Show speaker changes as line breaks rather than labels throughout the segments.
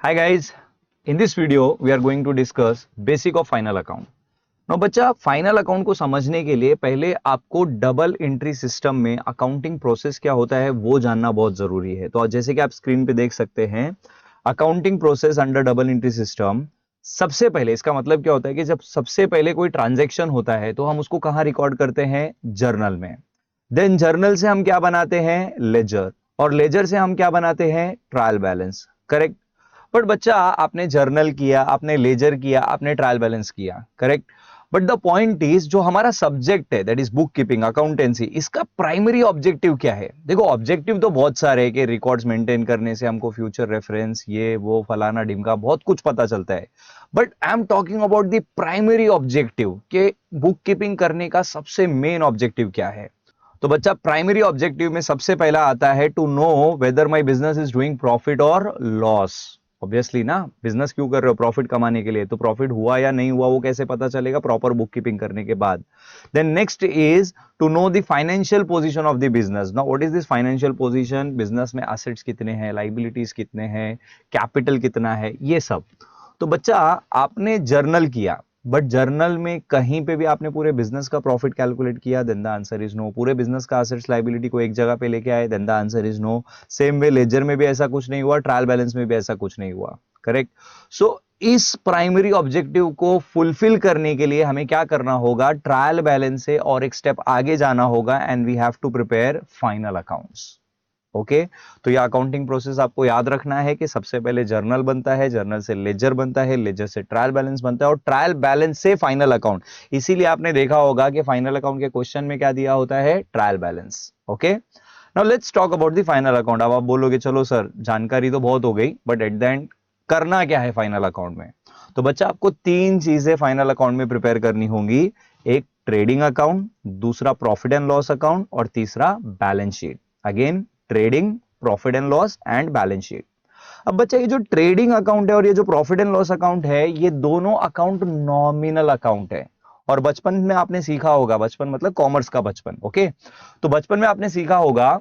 Hi guys, in this video we are going to discuss basic of final account. Now बच्चा final account को समझने के लिए पहले आपको डबल एंट्री सिस्टम में अकाउंटिंग प्रोसेस क्या होता है वो जानना बहुत जरूरी है। तो जैसे कि आप स्क्रीन पे देख सकते हैं accounting process under double entry system. सबसे पहले इसका मतलब क्या होता है कि जब सबसे पहले कोई ट्रांजैक्शन होता है तो हम उसको कहां रिकॉर्ड करते हैं? जर्नल में। देन जर्नल से हम क्या बनाते हैं? लेजर। और लेजर से हम क्या बनाते हैं? Trial balance. करेक्ट। बट बच्चा आपने जर्नल किया, आपने लेजर किया, आपने ट्रायल बैलेंस किया, correct. But the point is जो हमारा सब्जेक्ट है that is book keeping accountancy, इसका प्राइमरी ऑब्जेक्टिव क्या है? देखो ऑब्जेक्टिव तो बहुत सारे हैं कि रिकॉर्ड्स मेंटेन करने से हमको फ्यूचर रेफरेंस ये वो फलाना ढिमका बहुत कुछ पता चलता है। But I am talking about the primary objective कि बुक कीपिंग करने का सबसे मेन ऑब्जेक्टिव क्या है। तो बच्चा प्राइमरी ऑब्जेक्टिव में सबसे पहला आता है to know whether my business is doing profit और लॉस। ऑब्वियसली ना, बिजनेस क्यों कर रहे हो? प्रॉफिट कमाने के लिए। तो प्रॉफिट हुआ या नहीं हुआ वो कैसे पता चलेगा? प्रॉपर बुक कीपिंग करने के बाद। Then next is to know the financial position of the business. Now what is this financial position? Business में एसेट्स कितने हैं, लाइबिलिटीज कितने हैं, कैपिटल कितना है, ये सब। तो बच्चा आपने जर्नल किया, बट जर्नल में कहीं पे भी आपने पूरे बिजनेस का प्रॉफिट कैलकुलेट किया? Then the answer is no. पूरे बिजनेस का एसेट्स लायबिलिटी को एक जगह पे लेके आए? Then the answer is no. Same way ledger में भी ऐसा कुछ नहीं हुआ, ट्रायल बैलेंस में भी ऐसा कुछ नहीं हुआ, करेक्ट। सो इस प्राइमरी ऑब्जेक्टिव को फुलफिल करने के लिए हमें क्या करना होगा? ट्रायल बैलेंस से और एक स्टेप आगे जाना होगा and we have to prepare final accounts. Okay. तो यह अकाउंटिंग प्रोसेस आपको याद रखना है कि सबसे पहले जर्नल बनता है, जर्नल से लेजर बनता है, लेजर से ट्रायल बैलेंस बनता है और ट्रायल बैलेंस से फाइनल अकाउंट। इसीलिए आपने देखा होगा कि फाइनल अकाउंट के क्वेश्चन में क्या दिया होता है? Trial balance. Okay. Now let's talk about the final account. अब आप बोलोगे चलो सर जानकारी तो बहुत हो गई, बट एट द एंड करना क्या है फाइनल अकाउंट में? तो बच्चा आपको तीन चीजें फाइनल अकाउंट में प्रिपेयर करनी होंगी। एक ट्रेडिंग अकाउंट, दूसरा प्रॉफिट एंड लॉस अकाउंट और तीसरा balance sheet. Again trading, profit and loss and balance sheet. अब बच्चा ये जो ट्रेडिंग अकाउंट है और ये जो प्रॉफिट एंड लॉस अकाउंट है, ये दोनों अकाउंट नॉमिनल अकाउंट है। और बचपन में आपने सीखा होगा, बचपन मतलब कॉमर्स का बचपन, ओके। तो बचपन में आपने सीखा होगा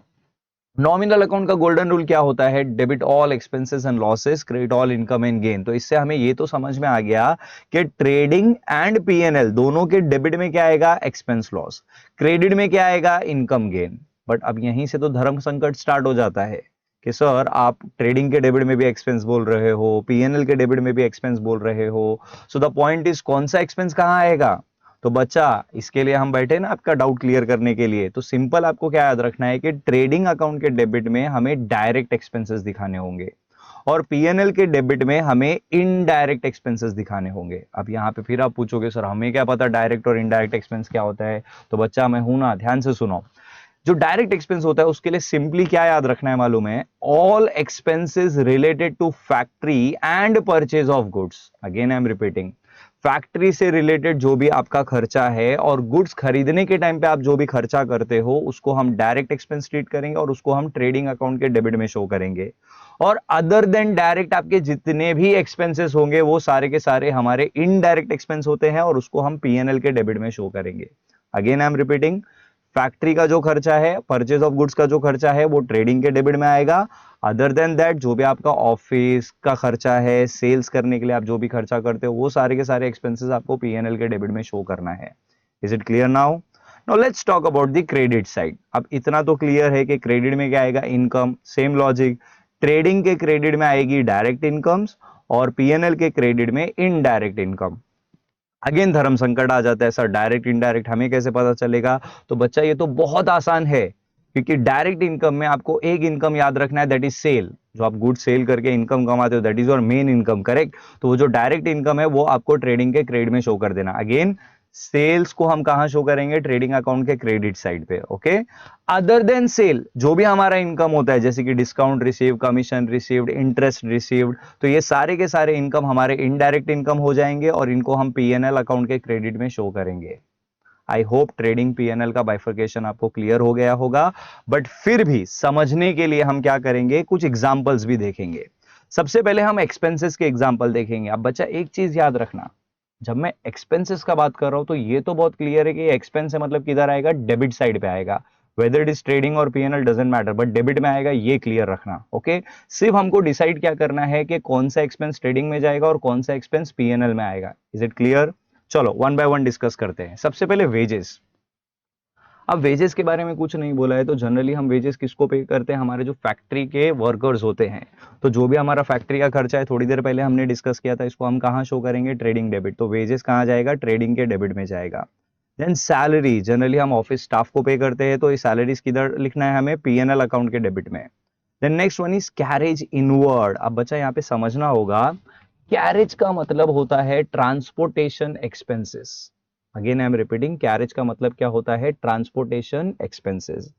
नॉमिनल अकाउंट का गोल्डन रूल क्या होता है? Debit all expenses and losses, credit all income and gain. तो इससे हमें ये तो समझ में आ गया कि ट्रेडिंग एंड पीएनएल दोनों के डेबिट में क्या आएगा? Expense loss. क्रेडिट में क्या आएगा? Income gain. बट अब यहीं से तो धर्म संकट स्टार्ट हो जाता है कि सर आप ट्रेडिंग के डेबिट में भी एक्सपेंस बोल रहे हो, पीएनएल के डेबिट में भी एक्सपेंस बोल रहे हो। सो द पॉइंट इज कौन सा एक्सपेंस कहां आएगा? तो बच्चा इसके लिए हम बैठे ना आपका डाउट क्लियर करने के लिए। तो सिंपल आपको क्या याद रखना है कि ट्रेडिंग अकाउंट के डेबिट में हमें डायरेक्ट एक्सपेंसेस दिखाने होंगे और पीएनएल के डेबिट में हमें इनडायरेक्ट एक्सपेंसेस दिखाने होंगे। अब यहां पे फिर आप पूछोगे सर हमें क्या पता डायरेक्ट और इनडायरेक्ट एक्सपेंस क्या होता है? तो बच्चा मैं हूं ना, ध्यान से सुनो। जो डायरेक्ट एक्सपेंस होता है उसके लिए सिंपली क्या याद रखना है मालूम है? All expenses related to factory and purchase of goods. Again I am repeating, factory से रिलेटेड जो भी आपका खर्चा है और गुड्स खरीदने के टाइम पे आप जो भी खर्चा करते हो उसको हम डायरेक्ट एक्सपेंस ट्रीट करेंगे और उसको हम ट्रेडिंग अकाउंट के डेबिट में शो करेंगे। और अदर देन डायरेक्ट आपके जितने भी एक्सपेंसेस होंगे वो सारे के सारे हमारे इनडायरेक्ट एक्सपेंस होते हैं और उसको हम पीएनएल के डेबिट में शो करेंगे। Again I am repeating, factory का जो खर्चा है, परचेज ऑफ गुड्स का जो खर्चा है वो ट्रेडिंग के डेबिट में आएगा। अदर देन दैट जो भी आपका ऑफिस का खर्चा है, सेल्स करने के लिए आप जो भी खर्चा करते हो वो सारे के सारे एक्सपेंसेस आपको पीएनएल के डेबिट में शो करना है। Is it clear now? Now let's talk about the credit side. अब इतना तो क्लियर है कि क्रेडिट में क्या आएगा? इनकम। सेम लॉजिक, ट्रेडिंग के क्रेडिट में आएगी डायरेक्ट इनकम्स और पीएनएल के क्रेडिट में इनडायरेक्ट इनकम। अगेन धर्म संकट आ जाता है, सर डायरेक्ट इनडायरेक्ट हमें कैसे पता चलेगा? तो बच्चा ये तो बहुत आसान है, क्योंकि डायरेक्ट इनकम में आपको एक इनकम याद रखना है, दैट इज सेल। जो आप गुड सेल करके इनकम कमाते हो that is your main income, correct. तो वो जो डायरेक्ट इनकम है वो आपको ट्रेडिंग के क्रेडिट में शो कर देना। अगेन सेल्स को हम कहां शो करेंगे? ट्रेडिंग अकाउंट के क्रेडिट साइड पे, ओके। अदर देन सेल जो भी हमारा इनकम होता है जैसे कि discount receive, commission received, interest received, तो ये सारे के सारे इनकम हमारे इनडायरेक्ट इनकम हो जाएंगे और इनको हम पीएनएल अकाउंट के क्रेडिट में शो करेंगे। आई होप ट्रेडिंग पीएनएल का बाइफर्केशन आपको क्लियर हो गया होगा। बट फिर भी समझने के लिए हम क्या करेंगे? कुछ एग्जांपल्स भी देखेंगे। सबसे पहले हम एक्सपेंसेस के एग्जांपल देखेंगे। अब बच्चा एक चीज याद रखना, जब मैं एक्सपेंसेस का बात कर रहा हूं तो ये तो बहुत क्लियर है कि एक्सपेंस है मतलब किधर आएगा? डेबिट साइड पे आएगा। वेदर इट इज ट्रेडिंग और PNL doesn't matter, but debit में आएगा, ये क्लियर रखना। ओके, सिर्फ हमको डिसाइड क्या करना है कि कौन सा एक्सपेंस ट्रेडिंग में जाएगा और कौन सा एक्सपेंस पीएनएल में आएगा। Is it clear? चलो वन बाय वन डिस्कस करते हैं। सबसे पहले वेजेस। अब वेजेस के बारे में कुछ नहीं बोला है, तो जनरली हम वेजेस किसको पे करते हैं? हमारे जो फैक्ट्री के वर्कर्स होते हैं। तो जो भी हमारा फैक्ट्री का खर्चा है, थोड़ी देर पहले हमने डिस्कस किया था, इसको हम कहाँ शो करेंगे? Trading debit. तो वेजेस कहाँ जाएगा? ट्रेडिंग के डेबिट में जाएगा। देन सैलरी, जनरली हम ऑफिस स्टाफ को पे करते हैं, तो ये सैलरीज किधर लिखना है हमें? पीएनएल अकाउंट के डेबिट में। Then next one is carriage inward. अब बच्चा यहाँ पे समझना होगा, कैरेज का मतलब होता है transportation expenses. Again I am repeating, carriage का मतलब क्या होता है? Transportation expenses.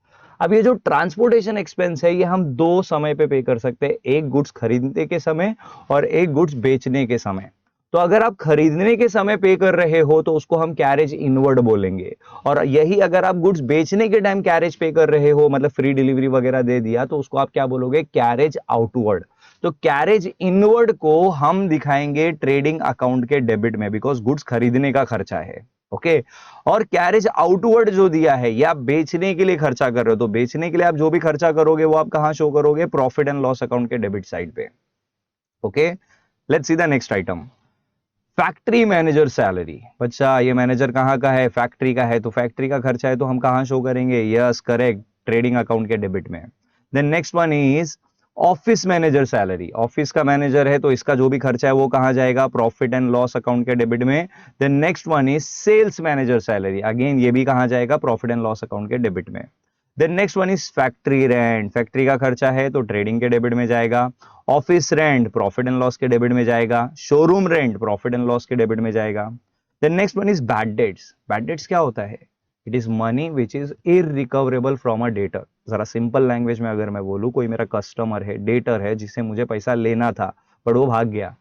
अब ये जो ट्रांसपोर्टेशन एक्सपेंस है, ये हम दो समय पे कर सकते हैं, एक गुड्स खरीदने के समय और एक गुड्स बेचने के समय। तो अगर आप खरीदने के समय पे कर रहे हो तो उसको हम कैरेज इनवर्ड बोलेंगे, और यही अगर आप गुड्स बेचने के टाइम कैरेज पे कर रहे हो, मतलब फ्री डिलीवरी वगैरह दे दिया, तो उसको आप क्या बोलोगे? Carriage outward. तो कैरेज इनवर्ड को हम दिखाएंगे ट्रेडिंग अकाउंट के डेबिट में, बिकॉज गुड्स खरीदने का खर्चा है। ओके, और कैरेज आउटवर्ड जो दिया है, ये आप बेचने के लिए खर्चा कर रहे हो, तो बेचने के लिए आप जो भी खर्चा करोगे वो आप कहां शो करोगे? प्रॉफिट एंड लॉस अकाउंट के डेबिट साइड पे। Okay, let's see the next item, factory manager salary. बच्चा ये मैनेजर कहाँ का है? फैक्ट्री का है, तो फैक्ट्री का खर्चा है तो हम कहां शो करेंगे? यस करेक्ट, ट्रेडिंग अकाउंट के डेबिट में। Then next one is office manager salary. Office का मैनेजर है तो इसका जो भी खर्चा है वो कहां जाएगा? प्रॉफिट एंड लॉस अकाउंट के डेबिट में। Then next one is sales manager salary, again ये भी कहां जाएगा? प्रॉफिट एंड लॉस अकाउंट के डेबिट में। Then next one is factory rent. Factory का खर्चा है तो ट्रेडिंग के डेबिट में जाएगा। Office rent profit and loss के डेबिट में जाएगा। Showroom rent profit and loss के डेबिट में जाएगा। Then next one is bad dates. Bad debts क्या होता है? It is money which is irrecoverable from a debtor. जरा सिंपल लैंग्वेज में अगर मैं बोलूं, कोई मेरा कस्टमर है, डेटर है, जिससे मुझे पैसा लेना था बट वो भाग गया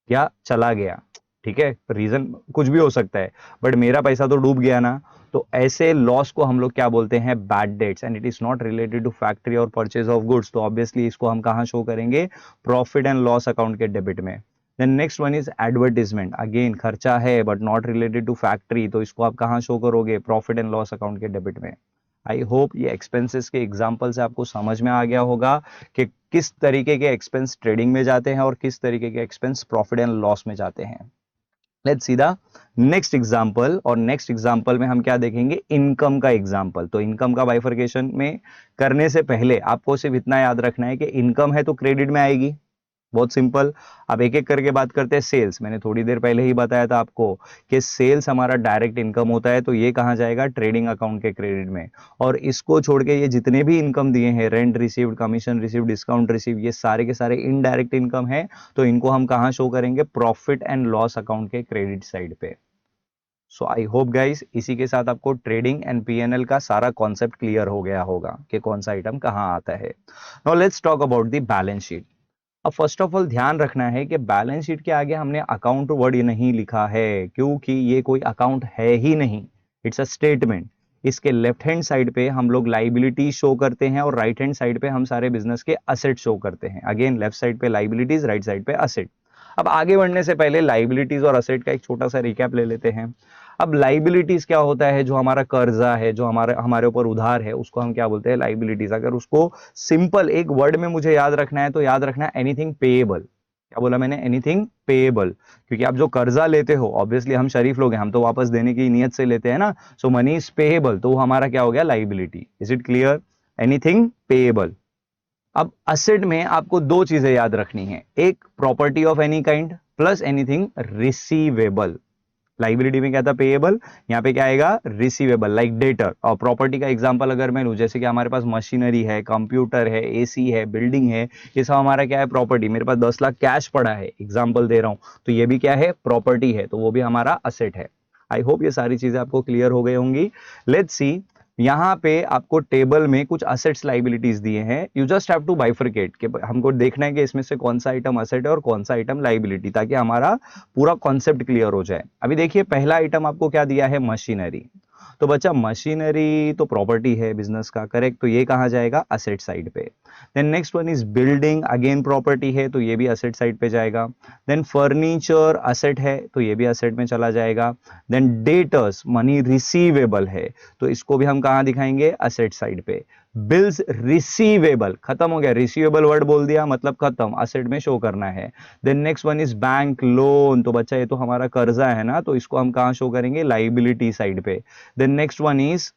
या चला गया, ठीक है, रीजन कुछ भी हो सकता है, बट मेरा पैसा तो डूब गया ना। तो ऐसे लॉस को हम लोग क्या बोलते हैं? Bad debts, and it is not related to factory और परचेज ऑफ गुड्स, तो ऑब्वियसली इसको हम कहां शो करेंगे? प्रॉफिट एंड लॉस अकाउंट के डेबिट में। Then next one is advertisement, again खर्चा है but not related to factory, तो इसको आप कहां शो करोगे? प्रॉफिट एंड लॉस अकाउंट के डेबिट में। आई होप ये एक्सपेंसेस के एग्जाम्पल से आपको समझ में आ गया होगा कि किस तरीके के एक्सपेंस ट्रेडिंग में जाते हैं और किस तरीके के एक्सपेंस प्रॉफिट एंड लॉस में जाते हैं। Let's see the next example, और नेक्स्ट एग्जांपल में हम क्या देखेंगे? इनकम का एग्जांपल। तो इनकम का बाइफरकेशन में करने से पहले आपको सिर्फ इतना याद रखना है कि इनकम है तो क्रेडिट में आएगी, बहुत सिंपल। अब एक एक करके बात करते हैं। सेल्स, मैंने थोड़ी देर पहले ही बताया था आपको कि सेल्स हमारा डायरेक्ट इनकम होता है, तो ये कहां जाएगा? ट्रेडिंग अकाउंट के क्रेडिट में। और इसको छोड़ के ये जितने भी इनकम दिए हैं, rent received, commission received, discount receive, ये सारे के सारे इनडायरेक्ट इनकम है, तो इनको हम कहां शो करेंगे? प्रॉफिट एंड लॉस अकाउंट के क्रेडिट साइड पे। सो आई होप गाइस, इसी के साथ आपको ट्रेडिंग एंड पीएनएल का सारा कॉन्सेप्ट क्लियर हो गया होगा कि कौन सा आइटम कहां आता है। Now let's talk about the balance sheet. अब फर्स्ट ऑफ ऑल ध्यान रखना है कि बैलेंस शीट के आगे हमने अकाउंट वर्ड ये नहीं लिखा है, क्योंकि ये कोई अकाउंट है ही नहीं, इट्स अ स्टेटमेंट। इसके लेफ्ट हैंड साइड पे हम लोग लाइबिलिटी शो करते हैं और राइट हैंड साइड पे हम सारे बिजनेस के असेट शो करते हैं। अगेन लेफ्ट साइड पे लाइबिलिटीज, राइट साइड पे असेट। अब आगे बढ़ने से पहले लाइबिलिटीज और असेट का एक छोटा सा रिकैप ले लेते हैं। अब लाइबिलिटीज क्या होता है? जो हमारा कर्जा है, जो हमारे हमारे ऊपर उधार है, उसको हम क्या बोलते हैं? लाइबिलिटीज। अगर उसको सिंपल एक वर्ड में मुझे याद रखना है तो याद रखना एनीथिंग पेएबल। क्या बोला मैंने? Anything payable. क्योंकि आप जो कर्जा लेते हो, ऑब्वियसली हम शरीफ लोग हैं, हम तो वापस देने की नीयत से लेते हैं ना, सो मनी इज पेएबल, तो वो हमारा क्या हो गया? Liability. Is it clear? Anything payable. अब असेट में आपको दो चीजें याद रखनी है, एक property of any kind plus anything receivable. Liability में क्या था? पेएबल, यहाँ पे क्या आएगा? Receivable, like debtor. और प्रॉपर्टी का एग्जांपल अगर मैं लूं, जैसे कि हमारे पास मशीनरी है, कंप्यूटर है, एसी है, बिल्डिंग है, ये सब हमारा क्या है? प्रॉपर्टी। मेरे पास 10 लाख कैश पड़ा है, एग्जांपल दे रहा हूं, तो ये भी क्या है? प्रॉपर्टी है, तो वो भी हमारा असेट है। आई होप ये सारी चीजें आपको क्लियर हो गई होंगी। लेट्स सी, यहाँ पे आपको टेबल में कुछ असेट्स लाइबिलिटीज दिए हैं, you just have to bifurcate कि हमको देखना है कि इसमें से कौन सा आइटम असेट है और कौन सा आइटम लाइबिलिटी, ताकि हमारा पूरा कॉन्सेप्ट क्लियर हो जाए। अभी देखिए, पहला आइटम आपको क्या दिया है? मशीनरी। तो बच्चा मशीनरी तो प्रॉपर्टी है बिजनेस का, करेक्ट, तो ये कहाँ जाएगा, असेट साइड पे। Then next one is building, again property है तो ये भी असेट साइड पे जाएगा। देन फर्नीचर असेट है तो ये भी असेट में चला जाएगा। देन डेटर्स, मनी रिसीवेबल है तो इसको भी हम कहाँ दिखाएंगे, असेट साइड पे। बिल्स रिसीवेबल, खत्म हो गया, रिसीवेबल वर्ड बोल दिया मतलब खत्म, असेट में शो करना है। Then next one is bank loan, तो बच्चा ये तो हमारा कर्जा है ना, तो इसको हम कहां शो करेंगे, लाइबिलिटी साइड पे। Then next one is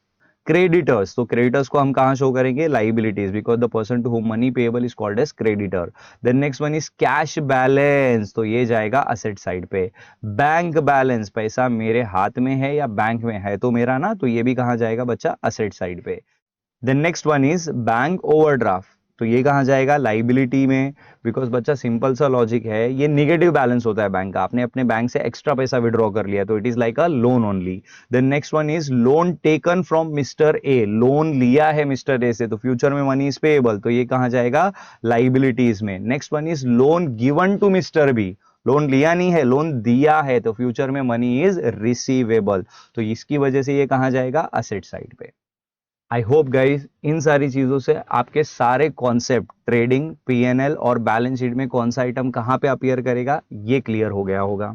creditors, तो क्रेडिटर्स को हम कहां शो करेंगे, liabilities, because the person to whom money payable is called as creditor. Then next one is cash balance, तो ये जाएगा असेट साइड पे। बैंक बैलेंस, पैसा मेरे हाथ में है या बैंक में है तो मेरा ना, तो ये भी कहां जाएगा बच्चा, असेट साइड पे। Then next one is bank overdraft, तो ये कहां जाएगा, लाइबिलिटी में, बिकॉज बच्चा सिंपल सा लॉजिक है, ये निगेटिव बैलेंस होता है बैंक का, आपने अपने बैंक से एक्स्ट्रा पैसा विड्रॉ कर लिया तो it is like a loan only. Then next one is loan taken from mister A, loan लिया है मिस्टर ए से तो फ्यूचर में मनी इज पेएबल, तो ये कहां जाएगा, लाइबिलिटीज में। Next one is loan given to mister B, loan लिया नहीं है, लोन दिया है तो फ्यूचर में मनी इज रिसीवेबल, तो इसकी वजह से ये कहां जाएगा, असेट साइड पे। आई होप गाइज इन सारी चीजों से आपके सारे कॉन्सेप्ट, ट्रेडिंग, पीएनएल और बैलेंस शीट में कौन सा आइटम कहां पे अपीयर करेगा, ये क्लियर हो गया होगा।